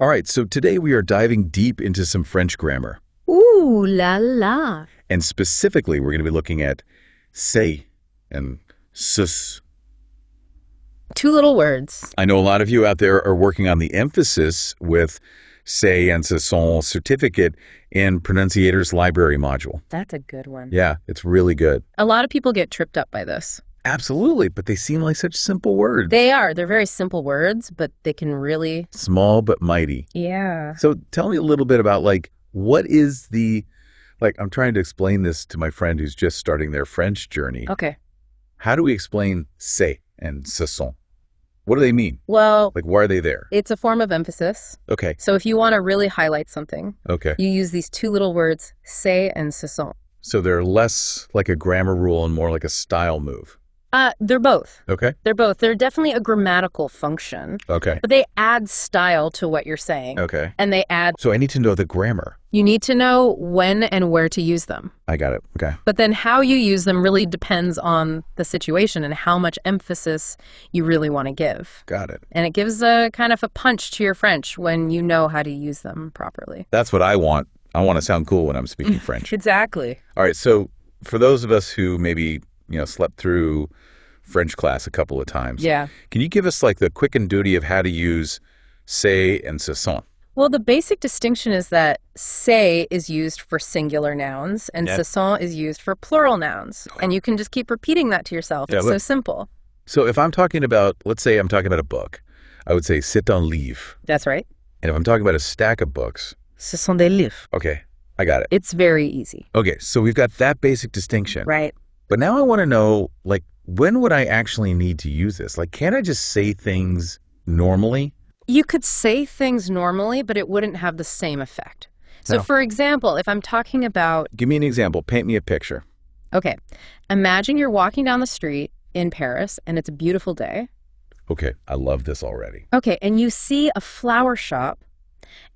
All right, so today we are diving deep into some French grammar. Ooh la la. And specifically, we're going to be looking at c'est and sus. Two little words. I know a lot of you out there are working on the emphasis with c'est and ce sont certificate in Pronunciator's library module. That's a good one. Yeah, it's really good. A lot of people get tripped up by this. Absolutely, but they seem like such simple words. They are. They're very simple words, but they can really... Small but mighty. Yeah. So tell me a little bit about, what is the... I'm trying to explain this to my friend who's just starting their French journey. Okay. How do we explain c'est and ce sont? What do they mean? Well... why are they there? It's a form of emphasis. Okay. So if you want to really highlight something, Okay. you use these two little words, c'est and ce sont. So they're less like a grammar rule and more like a style move. They're both. Okay. They're both. They're definitely a grammatical function. Okay. But they add style to what you're saying. Okay. And they add... So I need to know the grammar. You need to know when and where to use them. I got it. Okay. But then how you use them really depends on the situation and how much emphasis you really want to give. Got it. And it gives a kind of a punch to your French when you know how to use them properly. That's what I want. I want to sound cool when I'm speaking French. Exactly. All right. So for those of us who maybe, slept through French class a couple of times. Yeah. Can you give us the quick and dirty of how to use c'est and ce sont? Well, the basic distinction is that c'est is used for singular nouns and ce sont is used for plural nouns. And you can just keep repeating that to yourself. It's so simple. So if I'm talking about, let's say I'm talking about a book, I would say c'est un livre. That's right. And if I'm talking about a stack of books. Ce sont des livres. Okay, I got it. It's very easy. Okay, so we've got that basic distinction. Right. But now I want to know, when would I actually need to use this? Can't I just say things normally? You could say things normally, but it wouldn't have the same effect. So, for example, if I'm talking about... Give me an example. Paint me a picture. Okay. Imagine you're walking down the street in Paris, and it's a beautiful day. Okay, I love this already. Okay, and you see a flower shop,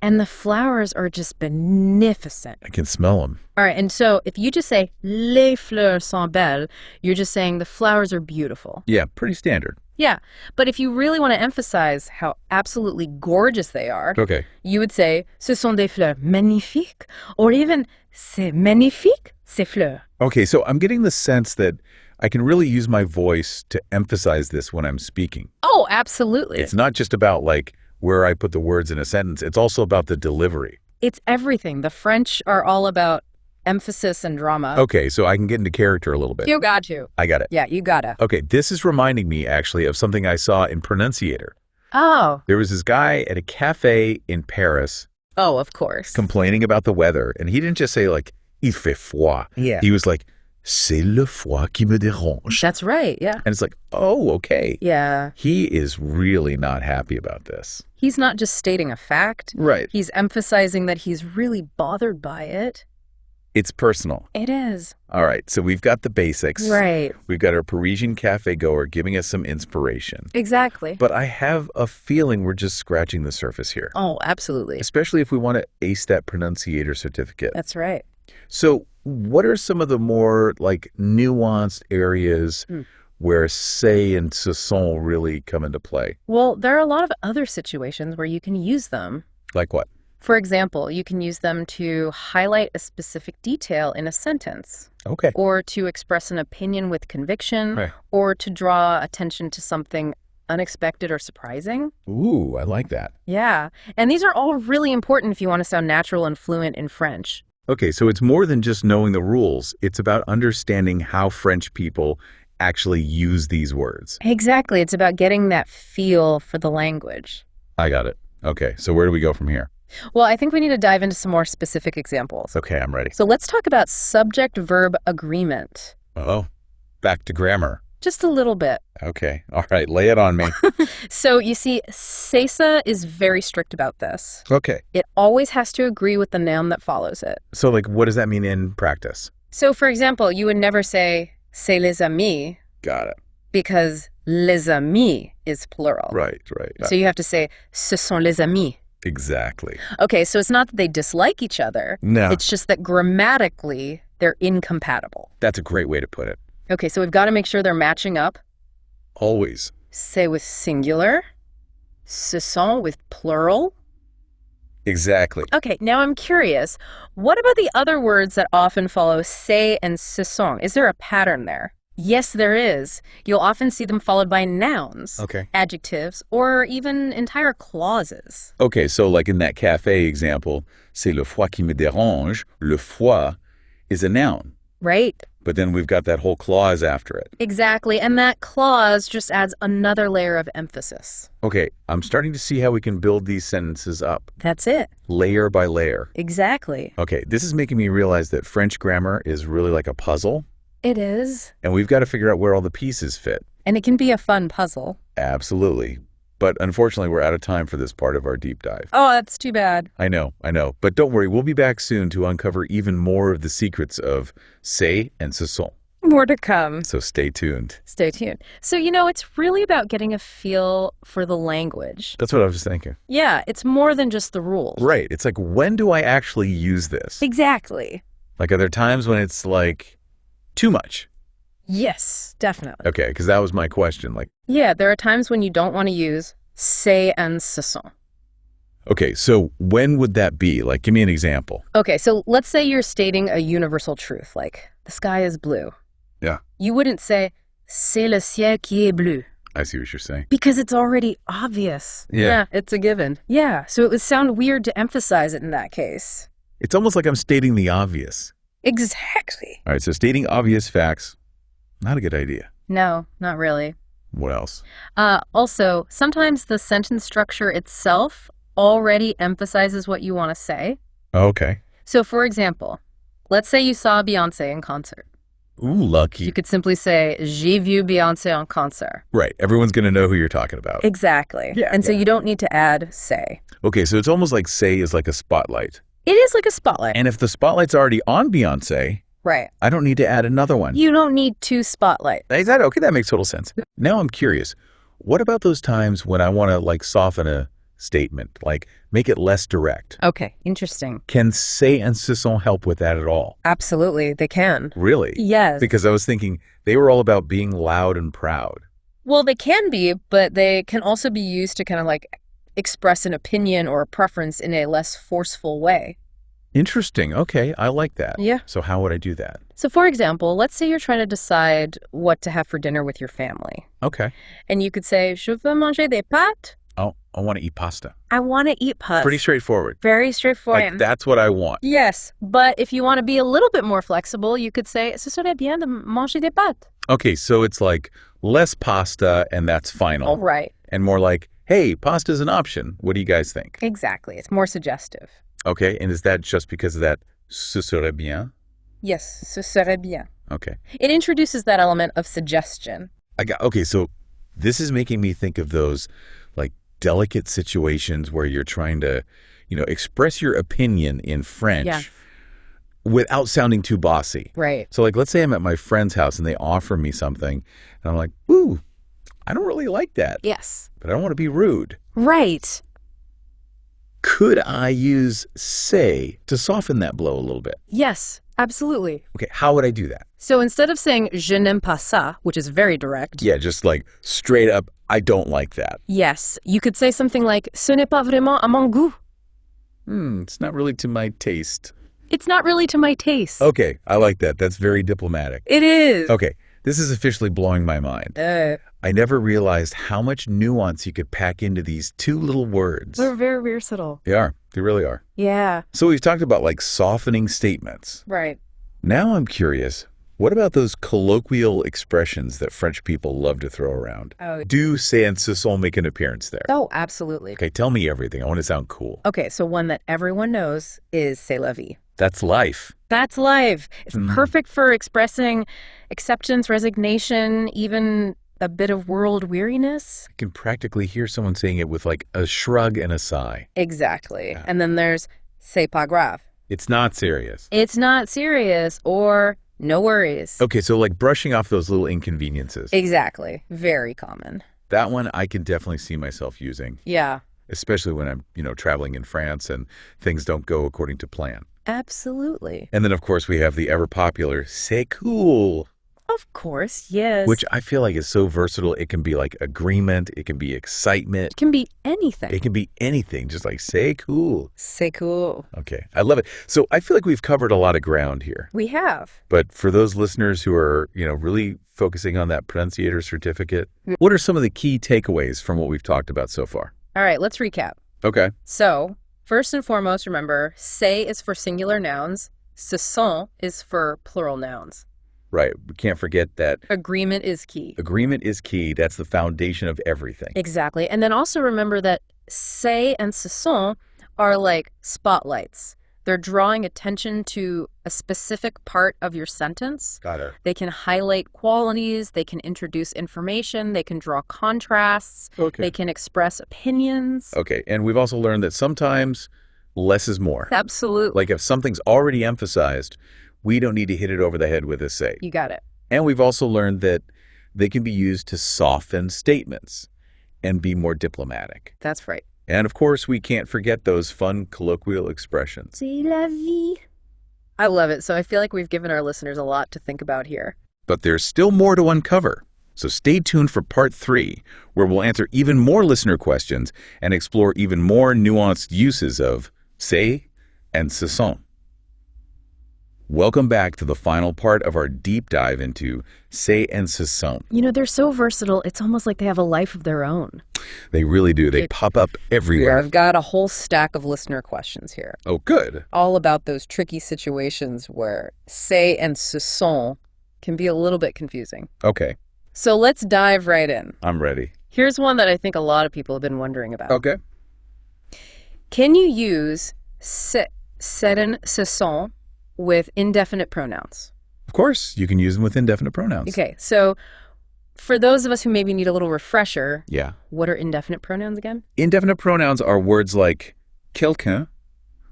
and the flowers are just beneficent. I can smell them. All right, and so if you just say, les fleurs sont belles, you're just saying the flowers are beautiful. Yeah, pretty standard. Yeah, but if you really want to emphasize how absolutely gorgeous they are, okay, you would say, ce sont des fleurs magnifiques, or even, c'est magnifique, ces fleurs. Okay, so I'm getting the sense that I can really use my voice to emphasize this when I'm speaking. Oh, absolutely. It's not just about, where I put the words in a sentence. It's also about the delivery. It's everything. The French are all about emphasis and drama. Okay, so I can get into character a little bit. You got to. I got it. Yeah, you gotta. Okay, this is reminding me, actually, of something I saw in Pronunciator. Oh. There was this guy at a cafe in Paris. Oh, of course. Complaining about the weather. And he didn't just say, il fait froid. Yeah. He was like, c'est le froid qui me dérange. That's right, yeah. And it's oh, okay. Yeah. He is really not happy about this. He's not just stating a fact. Right. He's emphasizing that he's really bothered by it. It's personal. It is. All right, so we've got the basics. Right. We've got our Parisian cafe goer giving us some inspiration. Exactly. But I have a feeling we're just scratching the surface here. Oh, absolutely. Especially if we want to ace that pronunciator certificate. That's right. So what are some of the more nuanced areas where c'est and ce sont really come into play? Well, there are a lot of other situations where you can use them. Like what? For example, you can use them to highlight a specific detail in a sentence. Okay. Or to express an opinion with conviction. Right. Or to draw attention to something unexpected or surprising. Ooh, I like that. Yeah. And these are all really important if you want to sound natural and fluent in French. Okay, so it's more than just knowing the rules. It's about understanding how French people actually use these words. Exactly. It's about getting that feel for the language. I got it. Okay, so where do we go from here? Well, I think we need to dive into some more specific examples. Okay, I'm ready. So let's talk about subject-verb agreement. Oh, back to grammar. Just a little bit. Okay, all right, lay it on me. So you see, CESA is very strict about this. Okay. It always has to agree with the noun that follows it. So what does that mean in practice? So for example, you would never say, c'est les amis. Got it. Because les amis is plural. Right. So you have to say, ce sont les amis. Exactly. Okay, so it's not that they dislike each other. No. It's just that grammatically, they're incompatible. That's a great way to put it. Okay, so we've got to make sure they're matching up. Always. C'est with singular. Ce sont with plural. Exactly. Okay, now I'm curious. What about the other words that often follow c'est and ce sont? Is there a pattern there? Yes, there is. You'll often see them followed by nouns, Okay. adjectives, or even entire clauses. Okay, so like in that cafe example, c'est le foie qui me dérange. Le foie is a noun. Right. But then we've got that whole clause after it. Exactly, and that clause just adds another layer of emphasis. Okay, I'm starting to see how we can build these sentences up. That's it. Layer by layer. Exactly. Okay, this is making me realize that French grammar is really like a puzzle. It is. And we've got to figure out where all the pieces fit. And it can be a fun puzzle. Absolutely. But unfortunately, we're out of time for this part of our deep dive. Oh, that's too bad. I know. But don't worry, we'll be back soon to uncover even more of the secrets of c'est and ce sont. More to come. So stay tuned. Stay tuned. So, it's really about getting a feel for the language. That's what I was thinking. Yeah, it's more than just the rules. Right. It's like, when do I actually use this? Exactly. Like, are there times when it's like too much? Yes, definitely. Okay, because that was my question. Like, yeah, there are times when you don't want to use c'est and ce sont. Okay, so when would that be? Like, give me an example. Okay, so let's say you're stating a universal truth, like the sky is blue. Yeah. You wouldn't say c'est le ciel qui est bleu. I see what you're saying. Because it's already obvious. Yeah. It's a given. Yeah, so it would sound weird to emphasize it in that case. It's almost like I'm stating the obvious. Exactly. All right, so stating obvious facts, not a good idea. No, not really. What else? Also, sometimes the sentence structure itself already emphasizes what you want to say. Okay. So, for example, let's say you saw Beyoncé in concert. Ooh, lucky. You could simply say, j'ai vu Beyoncé en concert. Right. Everyone's going to know who you're talking about. Exactly. Yeah. And so you don't need to add say. Okay, so it's almost like say is like a spotlight. It is like a spotlight. And if the spotlight's already on Beyoncé, right. I don't need to add another one. You don't need two spotlights. Exactly. Okay, that makes total sense. Now I'm curious. What about those times when I want to like soften a statement, like make it less direct? Okay, interesting. Can c'est and ce sont help with that at all? Absolutely, they can. Really? Yes. Because I was thinking they were all about being loud and proud. Well, they can be, but they can also be used to kind of like express an opinion or a preference in a less forceful way. Interesting. Okay, I like that. Yeah. So how would I do that? So, for example, let's say you're trying to decide what to have for dinner with your family. Okay. And you could say, je veux manger des pâtes. Oh, I want to eat pasta. I want to eat pasta. Pretty straightforward. Very straightforward. Like, that's what I want. Yes, but if you want to be a little bit more flexible, you could say, ce serait bien de manger des pâtes. Okay, so it's like less pasta and that's final. All right. And more like, hey, pasta's an option. What do you guys think? Exactly. It's more suggestive. Okay, and is that just because of that ce serait bien? Yes, ce serait bien. Okay. It introduces that element of suggestion. Okay, so this is making me think of those like delicate situations where you're trying to, express your opinion in French without sounding too bossy. Right. So like, let's say I'm at my friend's house and they offer me something and I'm like, ooh, I don't really like that. Yes. But I don't want to be rude. Right. Could I use say to soften that blow a little bit? Yes, absolutely. Okay, how would I do that? So instead of saying je n'aime pas ça, which is very direct. Yeah, just like straight up, I don't like that. Yes, you could say something like ce n'est pas vraiment à mon goût. It's not really to my taste. It's not really to my taste. Okay, I like that. That's very diplomatic. It is. Okay, this is officially blowing my mind. I never realized how much nuance you could pack into these two little words. They're very versatile. They are. They really are. Yeah. So we've talked about like softening statements. Right. Now I'm curious, what about those colloquial expressions that French people love to throw around? Oh. Do c'est and ce sont make an appearance there? Oh, absolutely. Okay, tell me everything. I want to sound cool. Okay, so one that everyone knows is c'est la vie. That's life. That's life. It's perfect for expressing acceptance, resignation, even a bit of world weariness. I can practically hear someone saying it with like a shrug and a sigh. Exactly. Yeah. And then there's c'est pas grave. It's not serious. It's not serious, or no worries. Okay, so like brushing off those little inconveniences. Exactly. Very common. That one I can definitely see myself using. Yeah. Especially when I'm, traveling in France and things don't go according to plan. Absolutely. And then, of course, we have the ever popular, c'est cool. Of course, yes. Which I feel like is so versatile. It can be like agreement. It can be excitement. It can be anything. It can be anything. Just like, say cool. Say cool. Okay. I love it. So I feel like we've covered a lot of ground here. We have. But for those listeners who are, really focusing on that pronunciator certificate, what are some of the key takeaways from what we've talked about so far? All right, let's recap. Okay. So, first and foremost, remember, c'est is for singular nouns. Ce sont is for plural nouns. Right. We can't forget that. Agreement is key. Agreement is key. That's the foundation of everything. Exactly. And then also remember that c'est and ce sont are like spotlights. They're drawing attention to a specific part of your sentence. Got it. They can highlight qualities. They can introduce information. They can draw contrasts. Okay. They can express opinions. Okay. And we've also learned that sometimes less is more. Absolutely. Like if something's already emphasized, we don't need to hit it over the head with a say. You got it. And we've also learned that they can be used to soften statements and be more diplomatic. That's right. And of course, we can't forget those fun colloquial expressions. C'est la vie. I love it. So I feel like we've given our listeners a lot to think about here. But there's still more to uncover. So stay tuned for part 3, where we'll answer even more listener questions and explore even more nuanced uses of c'est and ce sont. Welcome back to the final part of our deep dive into c'est and ce sont. They're so versatile, it's almost like they have a life of their own. They really do. They pop up everywhere. I've got a whole stack of listener questions here. Oh, good. All about those tricky situations where c'est and ce sont can be a little bit confusing. Okay. So let's dive right in. I'm ready. Here's one that I think a lot of people have been wondering about. Okay. Can you use c'est and ce sont with indefinite pronouns? Of course, you can use them with indefinite pronouns. Okay, so for those of us who maybe need a little refresher, Yeah. what are indefinite pronouns again? Indefinite pronouns are words like quelqu'un,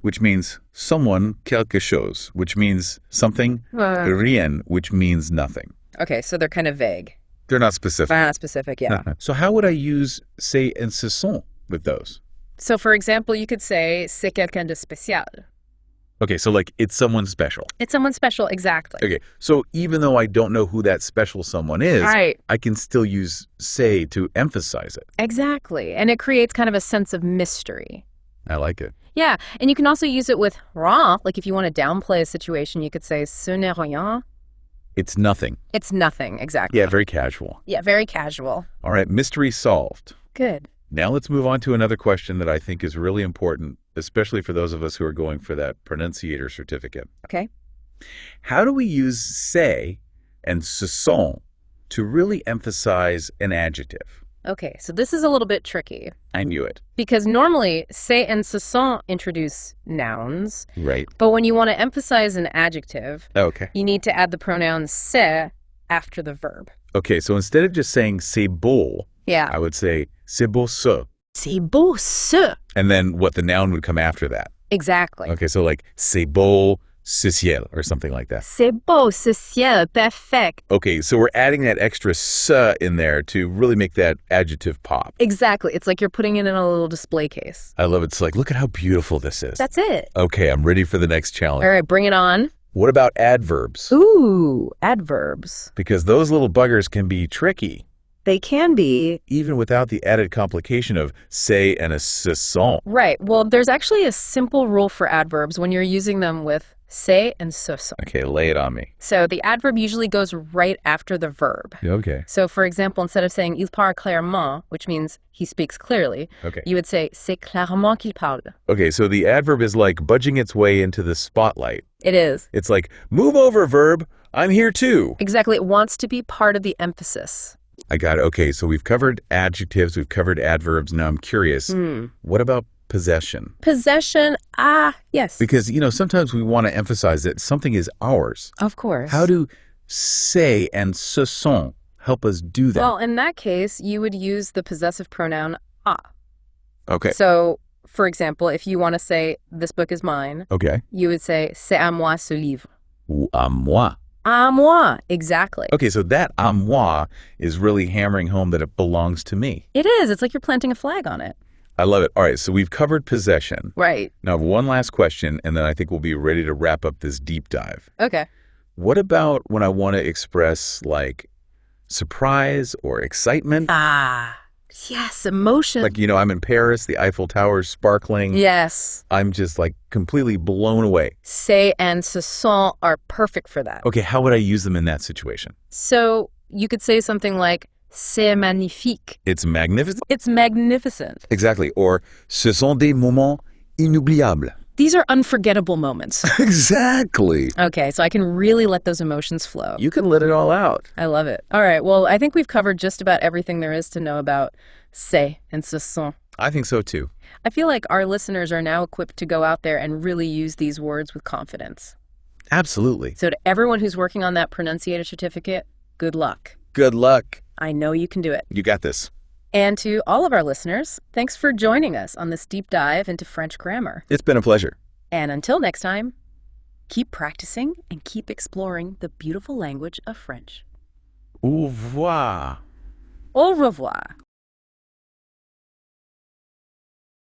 which means someone, quelque chose, which means something, rien, which means nothing. Okay, so they're kind of vague. They're not specific. Not specific, yeah. So how would I use c'est and ce sont with those? So for example, you could say c'est quelqu'un de spécial. Okay, so like it's someone special. It's someone special, exactly. Okay, so even though I don't know who that special someone is, right, I can still use say to emphasize it. Exactly, and it creates kind of a sense of mystery. I like it. Yeah, and you can also use it with rien. Like if you want to downplay a situation, you could say ce n'est rien. It's nothing. It's nothing, exactly. Yeah, very casual. Yeah, very casual. All right, mystery solved. Good. Now let's move on to another question that I think is really important, especially for those of us who are going for that pronunciator certificate. Okay. How do we use c'est and ce sont to really emphasize an adjective? Okay, so this is a little bit tricky. I knew it. Because normally, c'est and ce sont introduce nouns. Right. But when you want to emphasize an adjective, Okay. you need to add the pronoun c'est after the verb. Okay, so instead of just saying c'est beau, Yeah. I would say c'est beau ce. C'est beau ce. And then what the noun would come after that. Exactly. Okay, so like c'est beau ce ciel or something like that. C'est beau ce ciel, perfect. Okay, so we're adding that extra ce in there to really make that adjective pop. Exactly. It's like you're putting it in a little display case. I love it. It's like, look at how beautiful this is. That's it. Okay, I'm ready for the next challenge. All right, bring it on. What about adverbs? Ooh, adverbs. Because those little buggers can be tricky, They can be. even without the added complication of c'est and a ce sont. Right. Well, there's actually a simple rule for adverbs when you're using them with c'est and ce sont. Okay, lay it on me. So the adverb usually goes right after the verb. Okay. So for example, instead of saying il parle clairement, which means he speaks clearly, Okay. you would say c'est clairement qu'il parle. Okay, so the adverb is like budging its way into the spotlight. It is. It's like, move over, verb. I'm here too. Exactly. It wants to be part of the emphasis. I got it. Okay, so we've covered adjectives, we've covered adverbs. Now I'm curious, what about possession? Possession, yes. Because, sometimes we want to emphasize that something is ours. Of course. How do c'est and ce sont help us do that? Well, in that case, you would use the possessive pronoun a. Okay. So, for example, if you want to say this book is mine, Okay. you would say c'est à moi ce livre. Ou à moi. À moi, exactly. Okay, so that à moi is really hammering home that it belongs to me. It is. It's like you're planting a flag on it. I love it. All right, so we've covered possession. Right. Now, I have one last question, and then I think we'll be ready to wrap up this deep dive. Okay. What about when I want to express, like, surprise or excitement? Ah, yes, emotion. Like, I'm in Paris, the Eiffel Tower's sparkling. Yes. I'm just, like, completely blown away. C'est and ce sont are perfect for that. Okay, how would I use them in that situation? So you could say something like, c'est magnifique. It's magnificent? It's magnificent. Exactly. Or, ce sont des moments inoubliables. These are unforgettable moments. Exactly. Okay, so I can really let those emotions flow. You can let it all out. I love it. All right, well, I think we've covered just about everything there is to know about c'est and ce sont. I think so, too. I feel like our listeners are now equipped to go out there and really use these words with confidence. Absolutely. So to everyone who's working on that pronunciator certificate, good luck. Good luck. I know you can do it. You got this. And to all of our listeners, thanks for joining us on this deep dive into French grammar. It's been a pleasure. And until next time, keep practicing and keep exploring the beautiful language of French. Au revoir. Au revoir.